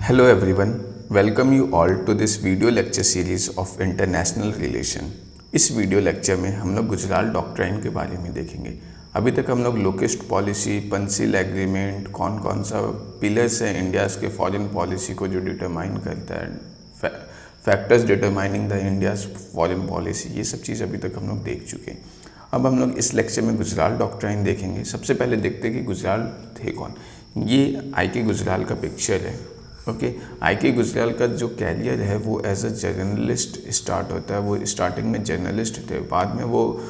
Hello everyone, welcome you all to this video lecture series of International Relation। इस video lecture में हम लोग Gujral doctrine के बारे में देखेंगे। अभी तक हम लोग लोकेस्ट पॉलिसी, पंसिल एग्रीमेंट, कौन कौन सा पिलर्स हैं इंडियाज़ के फॉरेन पॉलिसी को जो डिटरमाइन करता है, factors determining the India's foreign policy, ये सब चीज़ अभी तक हम लोग देख चुके हैं। अब हम लोग इस लेक्चर में गुजराल डॉक्ट्राइन देखेंगे। सबसे पहले देखते हैं कि गुजराल थे कौन। ये आई के गुजराल का पिक्चर है। ओके, आई के गुजराल का जो कैरियर है वो एज अ जर्नलिस्ट स्टार्ट होता है। वो स्टार्टिंग में जर्नलिस्ट थे, बाद में वो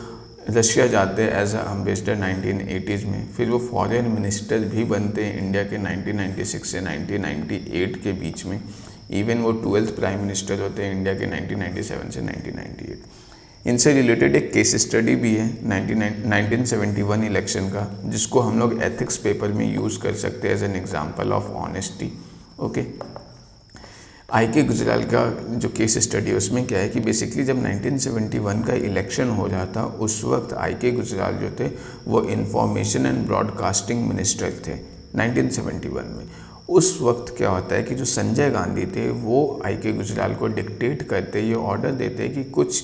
रशिया जाते हैं एज अ एम्बेसडर 1980s में। फिर वो फॉरेन मिनिस्टर भी बनते हैं इंडिया के 1996 से 1998 के बीच में। इवन वो 12th प्राइम मिनिस्टर होते हैं इंडिया के 1997 से 1998। इनसे रिलेटेड एक केस स्टडी भी है 1971 इलेक्शन का, जिसको हम लोग एथिक्स पेपर में यूज़ कर सकते हैं as an example of honesty. Okay, I K Gujral का जो केस स्टडी है उसमें क्या है कि बेसिकली जब 1971 का इलेक्शन हो रहा था, उस वक्त आई के गुजराल जो थे वो इंफॉर्मेशन एंड ब्रॉडकास्टिंग मिनिस्टर थे 1971 में। उस वक्त क्या होता है कि जो संजय गांधी थे वो आई के गुजराल को डिक्टेट करते, ये ऑर्डर देते कि कुछ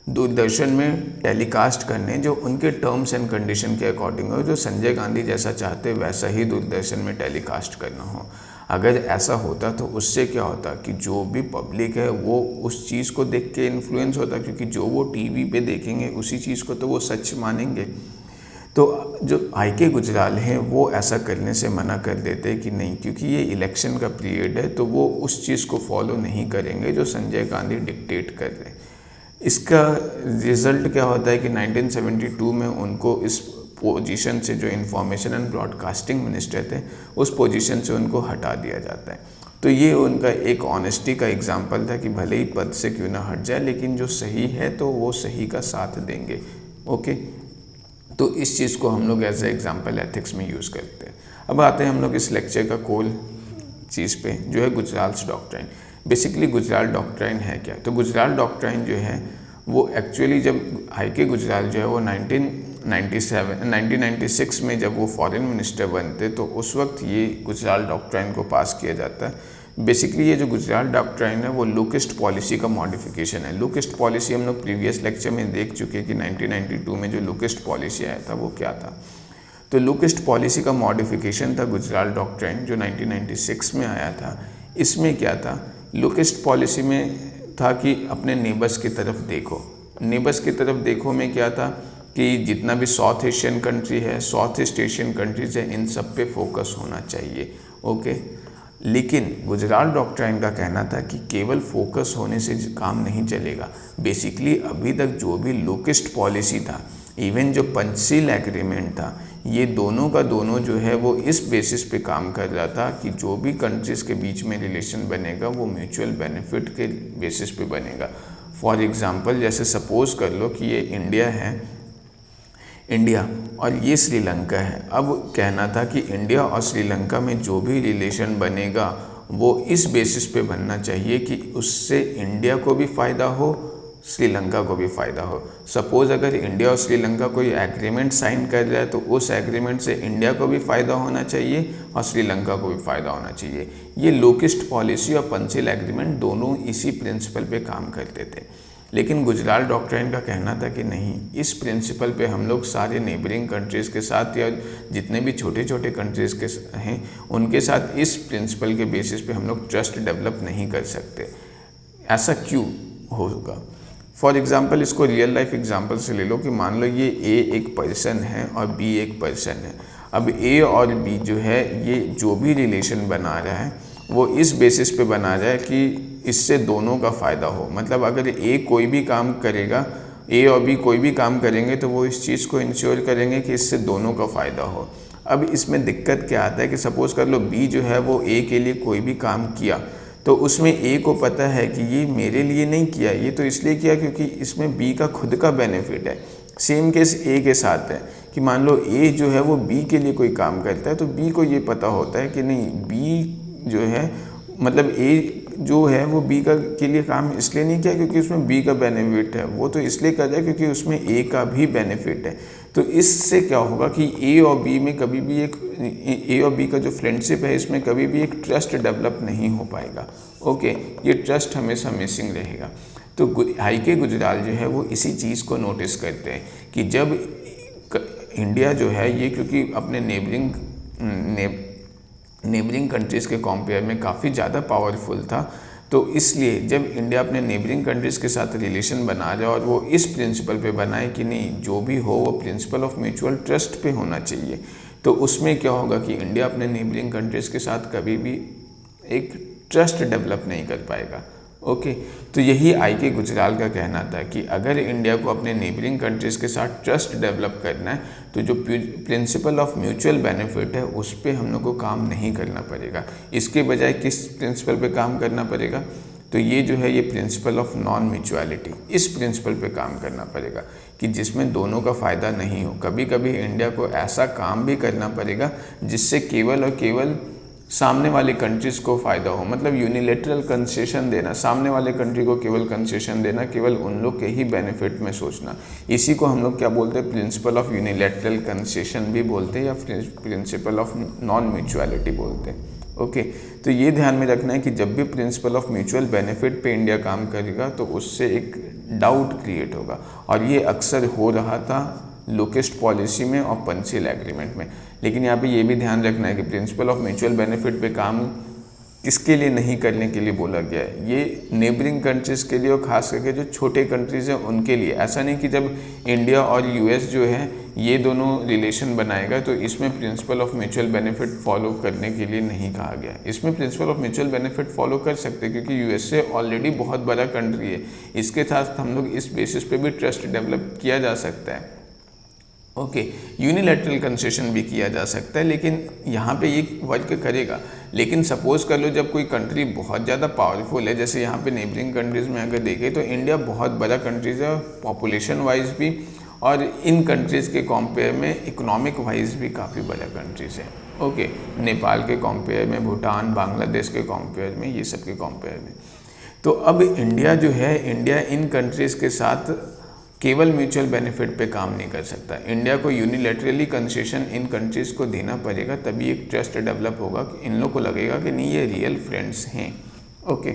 दूरदर्शन में टेलीकास्ट करने जो उनके टर्म्स एंड कंडीशन के अकॉर्डिंग हो, जो संजय गांधी जैसा चाहते वैसा ही दूरदर्शन में टेलीकास्ट करना हो। अगर ऐसा होता तो उससे क्या होता कि जो भी पब्लिक है वो उस चीज़ को देख के इन्फ्लुएंस होता, क्योंकि जो वो टीवी पे देखेंगे उसी चीज़ को तो वो सच मानेंगे। तो जो आई के गुजराल हैं वो ऐसा करने से मना कर देते कि नहीं, क्योंकि ये इलेक्शन का पीरियड है तो वो उस चीज़ को फॉलो नहीं करेंगे जो संजय गांधी डिक्टेट कर रहे हैं। इसका रिज़ल्ट क्या होता है कि 1972 में उनको इस पोजीशन से, जो इंफॉर्मेशन एंड ब्रॉडकास्टिंग मिनिस्टर थे, उस पोजीशन से उनको हटा दिया जाता है। तो ये उनका एक ऑनेस्टी का एग्जांपल था कि भले ही पद से क्यों ना हट जाए, लेकिन जो सही है तो वो सही का साथ देंगे। ओके, तो इस चीज़ को हम लोग एज ए एग्जाम्पल एथिक्स में यूज़ करते हैं। अब आते हैं हम लोग इस लेक्चर का कोल चीज़ पे, जो है गुजराल्स डॉक्ट्राइन। बेसिकली गुजराल डॉक्ट्राइन है क्या? तो गुजराल डॉक्ट्राइन जो है वो एक्चुअली जब आई के गुजराल जो है वो 1996 में जब वो फॉरेन मिनिस्टर बनते तो उस वक्त ये गुजराल डॉक्ट्राइन को पास किया जाता है। बेसिकली ये जो गुजराल डॉक्ट्राइन है वो लोकेस्ट पॉलिसी का मॉडिफिकेशन है। लोकेस्ट पॉलिसी हम लोग प्रीवियस लेक्चर में देख चुके हैं कि 1992 में जो लोकेस्ट पॉलिसी आया था वो क्या था। तो लोकेस्ट पॉलिसी का मॉडिफिकेशन था गुजराल डॉक्ट्राइन, जो 1996 में आया था। इसमें क्या था, लोकेस्ट पॉलिसी में था कि अपने नेबर्स की तरफ देखो। नेबर्स की तरफ देखो में क्या था कि जितना भी साउथ एशियन कंट्री है, साउथ ईस्ट एशियन कंट्रीज है, इन सब पे फोकस होना चाहिए। ओके, लेकिन गुजराल डॉक्ट्राइन का कहना था कि केवल फोकस होने से काम नहीं चलेगा। बेसिकली अभी तक जो भी लोकेस्ट पॉलिसी था, इवन जो पंसिल एग्रीमेंट था, ये दोनों का दोनों जो है वो इस बेसिस पे काम कर रहा था कि जो भी कंट्रीज़ के बीच में रिलेशन बनेगा वो म्यूचुअल बेनिफिट के बेसिस पे बनेगा। फॉर एग्जांपल, जैसे सपोज़ कर लो कि ये इंडिया है, इंडिया और ये श्रीलंका है। अब कहना था कि इंडिया और श्रीलंका में जो भी रिलेशन बनेगा वो इस बेसिस पे बनना चाहिए कि उससे इंडिया को भी फ़ायदा हो, श्रीलंका को भी फ़ायदा हो। सपोज़ अगर इंडिया और श्रीलंका कोई एग्रीमेंट साइन कर रहा है तो उस एग्रीमेंट से इंडिया को भी फ़ायदा होना चाहिए और श्रीलंका को भी फ़ायदा होना चाहिए। ये लोकेस्ट पॉलिसी और पंसिल एग्रीमेंट दोनों इसी प्रिंसिपल पे काम करते थे। लेकिन गुजराल डॉक्ट्राइन का कहना था कि नहीं, इस प्रिंसिपल पे हम लोग सारे नेबरिंग कंट्रीज़ के साथ या जितने भी छोटे छोटे कंट्रीज़ के हैं उनके साथ इस प्रिंसिपल के बेसिस पे हम लोग ट्रस्ट डेवलप नहीं कर सकते। ऐसा क्यों होगा? फॉर एग्जांपल, इसको रियल लाइफ एग्जांपल से ले लो कि मान लो ये ए एक पर्सन है और बी एक पर्सन है। अब ए और बी जो है ये जो भी रिलेशन बना रहा है वो इस बेसिस पे बना रहा है कि इससे दोनों का फ़ायदा हो। मतलब अगर ए कोई भी काम करेगा, ए और बी कोई भी काम करेंगे तो वो इस चीज़ को इंश्योर करेंगे कि इससे दोनों का फ़ायदा हो। अब इसमें दिक्कत क्या आता है कि सपोज़ कर लो बी जो है वो ए के लिए कोई भी काम किया तो उसमें ए को पता है कि ये मेरे लिए नहीं किया, ये तो इसलिए किया क्योंकि इसमें बी का खुद का बेनिफिट है। सेम केस ए के साथ है कि मान लो ए जो है वो बी के लिए कोई काम करता है तो बी को ये पता होता है कि नहीं, बी जो है मतलब ए जो है वो बी का के लिए काम इसलिए नहीं किया क्योंकि उसमें बी का बेनिफिट है, वो तो इसलिए कर रहा है क्योंकि उसमें ए का भी बेनिफिट है। तो इससे क्या होगा कि ए और बी में कभी भी ए और बी का जो फ्रेंडशिप है इसमें कभी भी एक ट्रस्ट डेवलप नहीं हो पाएगा। ओके, ये ट्रस्ट हमेशा मिसिंग रहेगा। तो आई.के. गुजराल जो है वो इसी चीज़ को नोटिस करते हैं कि जब इंडिया जो है ये क्योंकि अपने नेबरिंग कंट्रीज़ के कंपेयर में काफ़ी ज़्यादा पावरफुल था, तो इसलिए जब इंडिया अपने नेबरिंग कंट्रीज़ के साथ रिलेशन बना रहा है और वो इस प्रिंसिपल पे बनाए कि नहीं जो भी हो वो प्रिंसिपल ऑफ म्यूचुअल ट्रस्ट पे होना चाहिए, तो उसमें क्या होगा कि इंडिया अपने नेबरिंग कंट्रीज़ के साथ कभी भी एक ट्रस्ट डेवलप नहीं कर पाएगा। ओके, तो यही आई.के. गुजराल का कहना था कि अगर इंडिया को अपने नेबरिंग कंट्रीज़ के साथ ट्रस्ट डेवलप करना है तो जो प्रिंसिपल ऑफ म्यूचुअल बेनिफिट है उस पर हम लोग को काम नहीं करना पड़ेगा। इसके बजाय किस प्रिंसिपल पे काम करना पड़ेगा, तो ये जो है ये प्रिंसिपल ऑफ नॉन म्यूचुअलिटी, इस प्रिंसिपल पे काम करना पड़ेगा कि जिसमें दोनों का फ़ायदा नहीं हो। कभी कभी इंडिया को ऐसा काम भी करना पड़ेगा जिससे केवल और केवल सामने वाली कंट्रीज़ को फ़ायदा हो, मतलब यूनिलेटरल कंसेशन देना, सामने वाले कंट्री को केवल कंसेशन देना, केवल उन लोग के ही बेनिफिट में सोचना। इसी को हम लोग क्या बोलते हैं, प्रिंसिपल ऑफ यूनिलेटरल कंसेशन भी बोलते हैं या प्रिंसिपल ऑफ नॉन म्यूचुअलिटी बोलते हैं। ओके, तो ये ध्यान में रखना है कि जब भी प्रिंसिपल ऑफ म्यूचुअल बेनिफिट पे इंडिया काम करेगा तो उससे एक डाउट क्रिएट होगा, और ये अक्सर हो रहा था लोकेस्ट पॉलिसी में और पंचशील एग्रीमेंट में। लेकिन यहाँ पे ये भी ध्यान रखना है कि प्रिंसिपल ऑफ म्यूचुअल बेनिफिट पे काम किसके लिए नहीं करने के लिए बोला गया है, ये नेबरिंग कंट्रीज़ के लिए और ख़ास करके जो छोटे कंट्रीज़ हैं उनके लिए। ऐसा नहीं कि जब इंडिया और यूएस जो है ये दोनों रिलेशन बनाएगा तो इसमें principle of mutual benefit follow करने के लिए नहीं कहा गया। इसमें principle of mutual benefit follow कर सकते हैं क्योंकि यूएसए ऑलरेडी बहुत बड़ा कंट्री है, इसके साथ हम लोग इस बेसिस पे भी ट्रस्ट डेवलप किया जा सकता है। ओके, यूनिलैटरल कंसेशन भी किया जा सकता है, लेकिन यहाँ पे ये वर्क करेगा। लेकिन सपोज़ कर लो जब कोई कंट्री बहुत ज़्यादा पावरफुल है, जैसे यहाँ पे नेबरिंग कंट्रीज़ में अगर देखें तो इंडिया बहुत बड़ा कंट्रीज़ है पॉपुलेशन वाइज भी, और इन कंट्रीज़ के कंपेयर में इकोनॉमिक वाइज भी काफ़ी बड़ा कंट्रीज़ है। ओके, नेपाल के कंपेयर में, भूटान, बांग्लादेश के कंपेयर में, ये सब के कंपेयर में। तो अब इंडिया जो है, इंडिया इन कंट्रीज़ के साथ केवल म्यूचुअल बेनिफिट पे काम नहीं कर सकता। इंडिया को यूनिलैटरली कंसेशन इन कंट्रीज़ को देना पड़ेगा, तभी एक ट्रस्ट डेवलप होगा कि इन लोग को लगेगा कि नहीं ये रियल फ्रेंड्स हैं। ओके,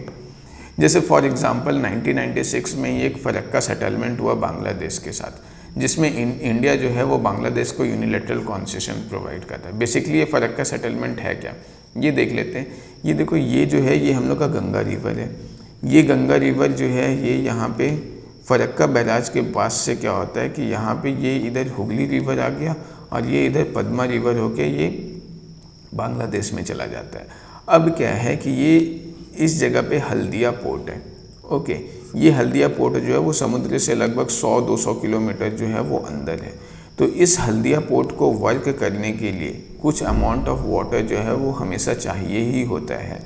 जैसे फॉर एग्जांपल 1996 में ये एक फ़रक्का सेटलमेंट हुआ बांग्लादेश के साथ, जिसमें इंडिया जो है वो बांग्लादेश को यूनिलैटरल कंसेशन प्रोवाइड करता है। बेसिकली ये फ़रक्का सेटलमेंट है क्या, ये देख लेते हैं। ये देखो, ये जो है ये हम लोग का गंगा रिवर है। ये गंगा रिवर जो है ये यहाँ पे फ़रक्का बैराज के पास से क्या होता है कि यहाँ पे ये इधर हुगली रिवर आ गया और ये इधर पद्मा रिवर होके ये बांग्लादेश में चला जाता है। अब क्या है कि ये इस जगह पे हल्दिया पोर्ट है। ओके, ये हल्दिया पोर्ट जो है वो समुद्र से लगभग 100-200 किलोमीटर जो है वो अंदर है। तो इस हल्दिया पोर्ट को वर्क करने के लिए कुछ अमाउंट ऑफ वाटर जो है वो हमेशा चाहिए ही होता है।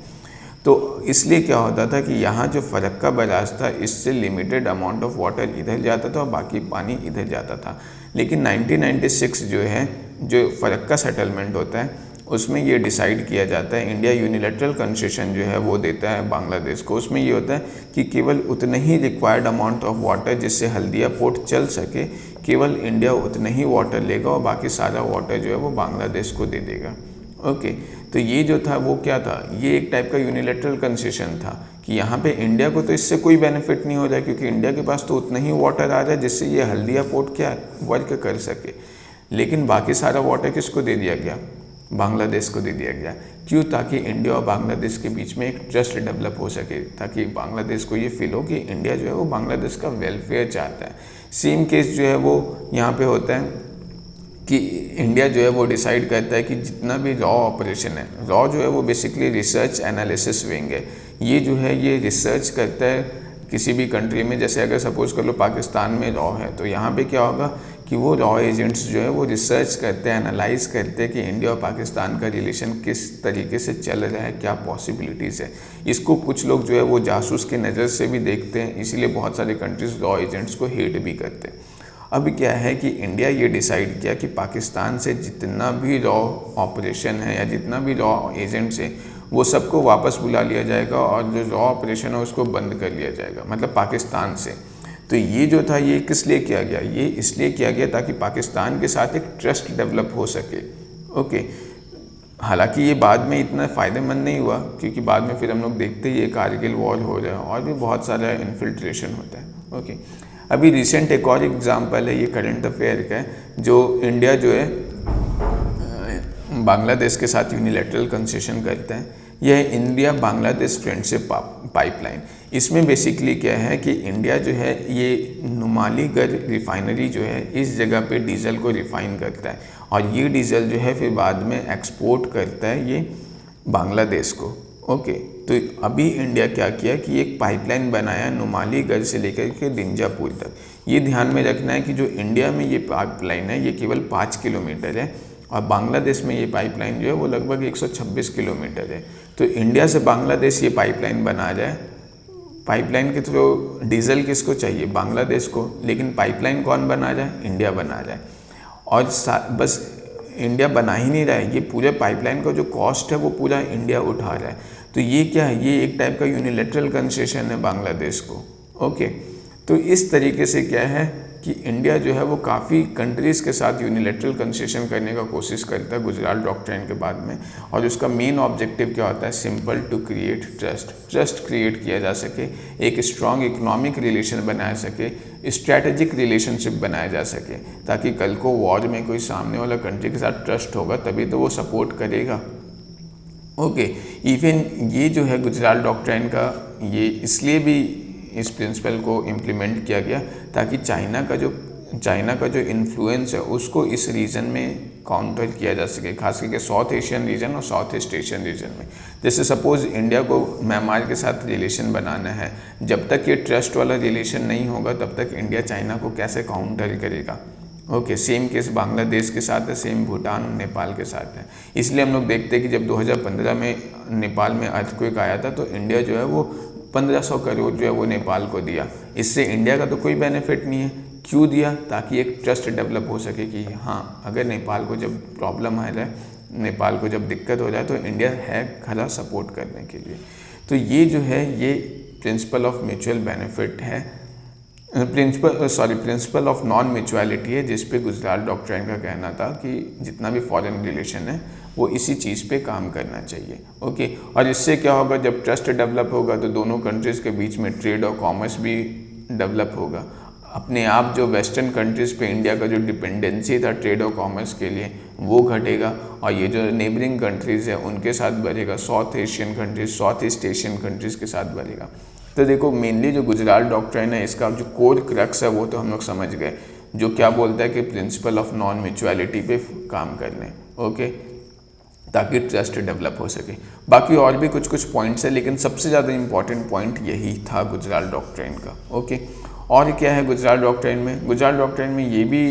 तो इसलिए क्या होता था कि यहाँ जो फ़रक्का बैराज था इससे लिमिटेड अमाउंट ऑफ वाटर इधर जाता था और बाकी पानी इधर जाता था। लेकिन 1996 जो है, जो फ़रक्का सेटलमेंट होता है उसमें ये डिसाइड किया जाता है, इंडिया यूनिलैटरल कंसेशन जो है वो देता है बांग्लादेश को। उसमें ये होता है कि केवल उतने ही रिक्वायर्ड अमाउंट ऑफ वाटर जिससे हल्दिया पोर्ट चल सके, केवल इंडिया उतने ही वाटर लेगा और बाकी सारा वाटर जो है वो बांग्लादेश को दे देगा। ओके, तो ये जो था वो क्या था, ये एक टाइप का यूनिलैटरल कंसेशन था कि यहाँ पे इंडिया को तो इससे कोई बेनिफिट नहीं हो रहा है क्योंकि इंडिया के पास तो उतना ही वाटर आ रहा है जिससे ये हल्दिया पोर्ट क्या वर्क कर सके। लेकिन बाकी सारा वाटर किसको दे दिया गया, बांग्लादेश को दे दिया गया। क्यों, ताकि इंडिया और बांग्लादेश के बीच में एक ट्रस्ट डेवलप हो सके, ताकि बांग्लादेश को ये फील हो कि इंडिया जो है वो बांग्लादेश का वेलफेयर चाहता है। सेम केस जो है वो यहाँ पे होता है कि इंडिया जो है वो डिसाइड करता है कि जितना भी रॉ ऑपरेशन है, रॉ जो है वो बेसिकली रिसर्च एनालिसिस विंग है, ये जो है ये रिसर्च करता है किसी भी कंट्री में। जैसे अगर सपोज कर लो पाकिस्तान में रॉ है तो यहाँ पे क्या होगा कि वो रॉ एजेंट्स जो है वो रिसर्च करते हैं, एनालाइज करते हैं कि इंडिया और पाकिस्तान का रिलेशन किस तरीके से चल रहा है, क्या पॉसिबिलिटीज़ है। इसको कुछ लोग जो है वो जासूस की नज़र से भी देखते हैं, इसीलिए बहुत सारे कंट्रीज रॉ एजेंट्स को हेट भी करते हैं। अब क्या है कि इंडिया ये डिसाइड किया कि पाकिस्तान से जितना भी रॉ ऑपरेशन है या जितना भी रॉ एजेंट्स है वो सबको वापस बुला लिया जाएगा और जो रॉ ऑपरेशन है उसको बंद कर लिया जाएगा, मतलब पाकिस्तान से। तो ये जो था ये किस लिए किया गया, ये इसलिए किया गया ताकि पाकिस्तान के साथ एक ट्रस्ट डेवलप हो सके। ओके, हालांकि ये बाद में इतना फ़ायदेमंद नहीं हुआ, क्योंकि बाद में फिर हम लोग देखते ही ये कारगिल वॉर हो रहा है और भी बहुत सारा इन्फिल्ट्रेशन होता है। ओके, अभी रिसेंट एक और एग्जांपल है, ये करंट अफेयर का है, जो इंडिया जो है बांग्लादेश के साथ यूनिलैटरल कंसेशन करता है। यह है इंडिया बांग्लादेश फ्रेंडशिप पाइपलाइन। इसमें बेसिकली क्या है कि इंडिया जो है ये नुमालीगढ़ रिफाइनरी जो है इस जगह पे डीजल को रिफाइन करता है और ये डीजल जो है फिर बाद में एक्सपोर्ट करता है ये बांग्लादेश को। ओके, तो अभी इंडिया क्या किया कि एक पाइपलाइन बनाया नुमालीगढ़ से लेकर के दिंजापुर तक। ये ध्यान में रखना है कि जो इंडिया में ये पाइपलाइन है ये केवल 5 किलोमीटर है और बांग्लादेश में ये पाइपलाइन जो है वो लगभग 126 किलोमीटर है। तो इंडिया से बांग्लादेश ये पाइपलाइन बना जाए, पाइपलाइन के थ्रू डीजल किसको चाहिए, बांग्लादेश को, लेकिन पाइपलाइन कौन बना जाए, इंडिया बना जाए। और बस इंडिया बना ही नहीं रहा है, ये पूरे पाइपलाइन का जो कॉस्ट है वो पूरा इंडिया उठा रहा है। तो ये क्या है, ये एक टाइप का यूनिलैटरल कंसेशन है बांग्लादेश को। ओके, तो इस तरीके से क्या है कि इंडिया जो है वो काफ़ी कंट्रीज़ के साथ यूनिलैटरल कंसेशन करने का कोशिश करता है गुजराल डॉक्ट्राइन के बाद में, और उसका मेन ऑब्जेक्टिव क्या होता है, simple to create trust create किया जा सके, एक स्ट्रॉन्ग इकोनॉमिक रिलेशन बनाया सके, स्ट्रैटेजिक रिलेशनशिप बनाया जा सके, ताकि कल को वॉर में कोई सामने वाला कंट्री के साथ ट्रस्ट होगा तभी तो वो सपोर्ट करेगा। ओके, इवन ये जो है गुजराल डॉक्ट्राइन का ये इसलिए भी इस प्रिंसिपल को इम्प्लीमेंट किया गया ताकि चाइना का जो इन्फ्लुएंस है उसको इस रीजन में काउंटर किया जा सके, खास करके साउथ एशियन रीजन और साउथ ईस्ट एशियन रीजन में। जैसे सपोज इंडिया को म्यांमार के साथ रिलेशन बनाना है, जब तक ये ट्रस्ट वाला रिलेशन नहीं होगा तब तक इंडिया चाइना को कैसे काउंटर करेगा। ओके, सेम केस बांग्लादेश के साथ है, सेम भूटान नेपाल के साथ है। इसलिए हम लोग देखते हैं कि जब 2015 में नेपाल में अर्थक्वेक आया था तो इंडिया जो है वो 1500 करोड़ जो है वो नेपाल को दिया। इससे इंडिया का तो कोई बेनिफिट नहीं है। क्यों दिया, ताकि एक ट्रस्ट डेवलप हो सके कि हाँ, अगर नेपाल को जब प्रॉब्लम आ रहा है, नेपाल को जब दिक्कत हो जाए तो इंडिया है खड़ा सपोर्ट करने के लिए। तो ये जो है ये प्रिंसिपल ऑफ म्यूचुअल बेनिफिट है, प्रिंसिपल ऑफ नॉन म्यूचुअलिटी है, जिस पे गुजराल डॉक्ट्राइन का कहना था कि जितना भी फॉरेन रिलेशन है वो इसी चीज़ पे काम करना चाहिए। ओके, और इससे क्या होगा, जब ट्रस्ट डेवलप होगा तो दोनों कंट्रीज़ के बीच में ट्रेड और कॉमर्स भी डेवलप होगा। अपने आप जो वेस्टर्न कंट्रीज़ पे इंडिया का जो डिपेंडेंसी था ट्रेड और कॉमर्स के लिए वो घटेगा और ये जो नेबरिंग कंट्रीज़ है उनके साथ बढ़ेगा, south Asian countries, south east Asian countries के साथ बढ़ेगा। तो देखो मेनली जो गुजराल डॉक्ट्राइन है इसका जो कोर क्रक्स है वो तो हम लोग समझ गए, जो क्या बोलता है कि प्रिंसिपल ऑफ नॉन म्यूचुअलिटी पे काम करने। ओके, ताकि ट्रस्ट डेवलप हो सके। बाकी और भी कुछ कुछ पॉइंट्स है, लेकिन सबसे ज़्यादा इम्पॉर्टेंट पॉइंट यही था गुजराल डॉक्ट्राइन का। ओके, और क्या है गुजराल डॉक्ट्राइन में, गुजराल डॉक्ट्राइन में ये भी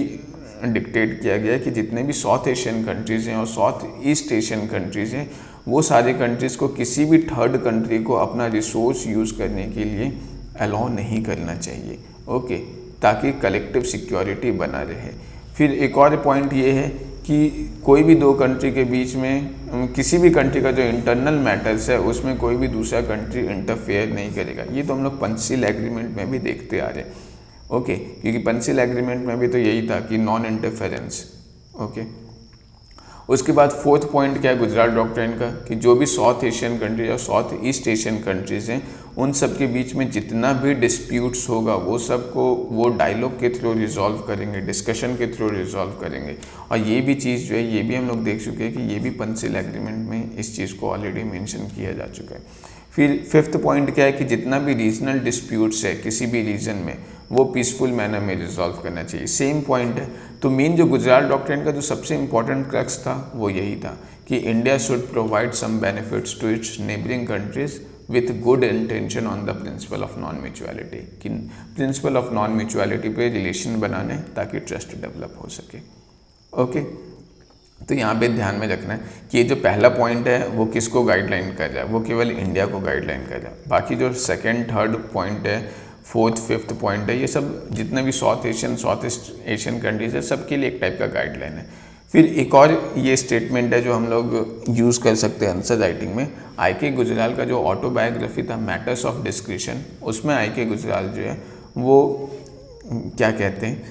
डिक्टेट किया गया है कि जितने भी साउथ एशियन कंट्रीज़ हैं और साउथ ईस्ट एशियन कंट्रीज़ हैं वो सारे कंट्रीज़ को किसी भी थर्ड कंट्री को अपना रिसोर्स यूज़ करने के लिए अलाउ नहीं करना चाहिए। ओके, ताकि कलेक्टिव सिक्योरिटी बना रहे। फिर एक और पॉइंट ये है कि कोई भी दो कंट्री के बीच में किसी भी कंट्री का जो इंटरनल मैटर्स है उसमें कोई भी दूसरा कंट्री इंटरफेयर नहीं करेगा। ये तो हम लोग पंचशील एग्रीमेंट में भी देखते आ रहे हैं। ओके, क्योंकि पंचशील एग्रीमेंट में भी तो यही था कि नॉन इंटरफेरेंस। ओके, उसके बाद फोर्थ पॉइंट क्या है गुजराल डॉक्ट्राइन का, कि जो भी साउथ एशियन कंट्रीज और साउथ ईस्ट एशियन कंट्रीज़ हैं उन सब के बीच में जितना भी डिस्प्यूट्स होगा वो सबको वो डायलॉग के थ्रू रिजॉल्व करेंगे, डिस्कशन के थ्रू रिजॉल्व करेंगे। और ये भी चीज़ जो है ये भी हम लोग देख चुके हैं कि ये भी पंचशील एग्रीमेंट में इस चीज़ को ऑलरेडी मेंशन किया जा चुका है। फिर फिफ्थ पॉइंट क्या है कि जितना भी रीजनल डिस्प्यूट्स है किसी भी रीजन में वो पीसफुल मैनर में रिजॉल्व करना चाहिए। सेम पॉइंट है। तो मेन जो गुजराल डॉक्ट्राइन का जो सबसे इम्पोर्टेंट क्रक्स था वो यही था कि India should provide some benefits to its neighbouring countries with good intention on the principle of non mutuality, कि प्रिंसिपल ऑफ नॉन म्यूचुअलिटी पे रिलेशन बनाने ताकि ट्रस्ट डेवलप हो सके। ओके, तो यहाँ पे ध्यान में रखना है कि ये जो पहला पॉइंट है वो किसको गाइडलाइन कर रहा है, वो केवल इंडिया को गाइडलाइन कर रहा है। बाकी जो सेकंड थर्ड पॉइंट है, फोर्थ फिफ्थ पॉइंट है, ये सब जितने भी south Asian south east Asian countries है सबके लिए एक टाइप का गाइडलाइन है। फिर एक और ये स्टेटमेंट है जो हम लोग यूज़ कर सकते हैं आंसर राइटिंग में। आई के गुजराल का जो ऑटोबायोग्राफी था मैटर्स ऑफ डिस्क्रिशन, उसमें आई के गुजराल जो है वो क्या कहते हैं,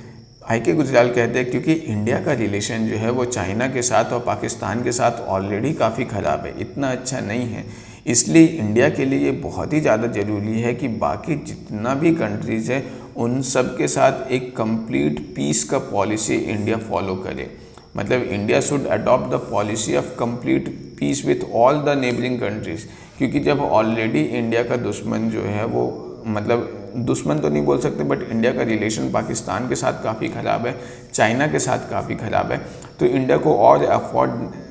आई.के. गुजराल कहते हैं क्योंकि इंडिया का रिलेशन जो है वो चाइना के साथ और पाकिस्तान के साथ ऑलरेडी काफ़ी ख़राब है, इतना अच्छा नहीं है। इसलिए इंडिया के लिए ये बहुत ही ज़्यादा ज़रूरी है कि बाकी जितना भी कंट्रीज़ है उन सब के साथ एक कंप्लीट पीस का पॉलिसी इंडिया फॉलो करे। मतलब India should adopt the policy of complete peace with all the neighbouring countries, क्योंकि जब ऑलरेडी इंडिया का दुश्मन जो है वो, मतलब दुश्मन तो नहीं बोल सकते बट इंडिया का रिलेशन पाकिस्तान के साथ काफ़ी ख़राब है, चाइना के साथ काफ़ी ख़राब है, तो इंडिया को और अफोर्ड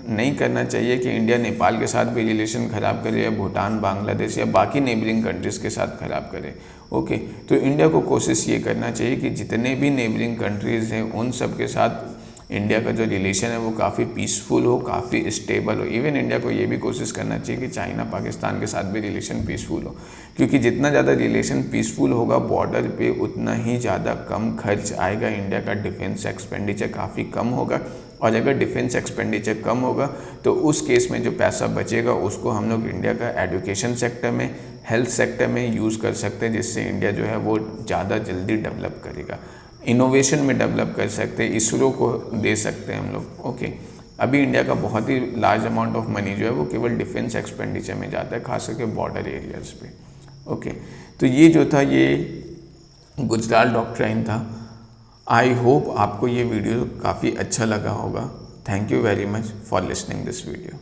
नहीं करना चाहिए कि इंडिया नेपाल के साथ भी रिलेशन ख़राब करे या भूटान, बांग्लादेश या बाकी नेबरिंग कंट्रीज़ के साथ ख़राब करे। ओके, तो इंडिया को कोशिश ये करना चाहिए कि जितने भी नेबरिंग कंट्रीज़ हैं उन सब के साथ इंडिया का जो रिलेशन है वो काफ़ी पीसफुल हो, काफ़ी स्टेबल हो। इवन इंडिया को ये भी कोशिश करना चाहिए कि चाइना पाकिस्तान के साथ भी रिलेशन पीसफुल हो, क्योंकि जितना ज़्यादा रिलेशन पीसफुल होगा बॉर्डर पे उतना ही ज़्यादा कम खर्च आएगा, इंडिया का डिफेंस एक्सपेंडिचर काफ़ी कम होगा। और अगर डिफेंस एक्सपेंडिचर कम होगा तो उस केस में जो पैसा बचेगा उसको हम लोग इंडिया का एजुकेशन सेक्टर में, हेल्थ सेक्टर में यूज़ कर सकते हैं, जिससे इंडिया जो है वो ज़्यादा जल्दी डेवलप करेगा, इनोवेशन में डेवलप कर सकते हैं, इसरो को दे सकते हैं हम लोग। ओके, अभी इंडिया का बहुत ही लार्ज अमाउंट ऑफ मनी जो है वो केवल डिफेंस एक्सपेंडिचर में जाता है, खास करके बॉर्डर एरियाज़ पे। ओके, तो ये जो था ये गुजराल डॉक्ट्राइन था। आई होप आपको ये वीडियो काफ़ी अच्छा लगा होगा। Thank you very much for listening this video.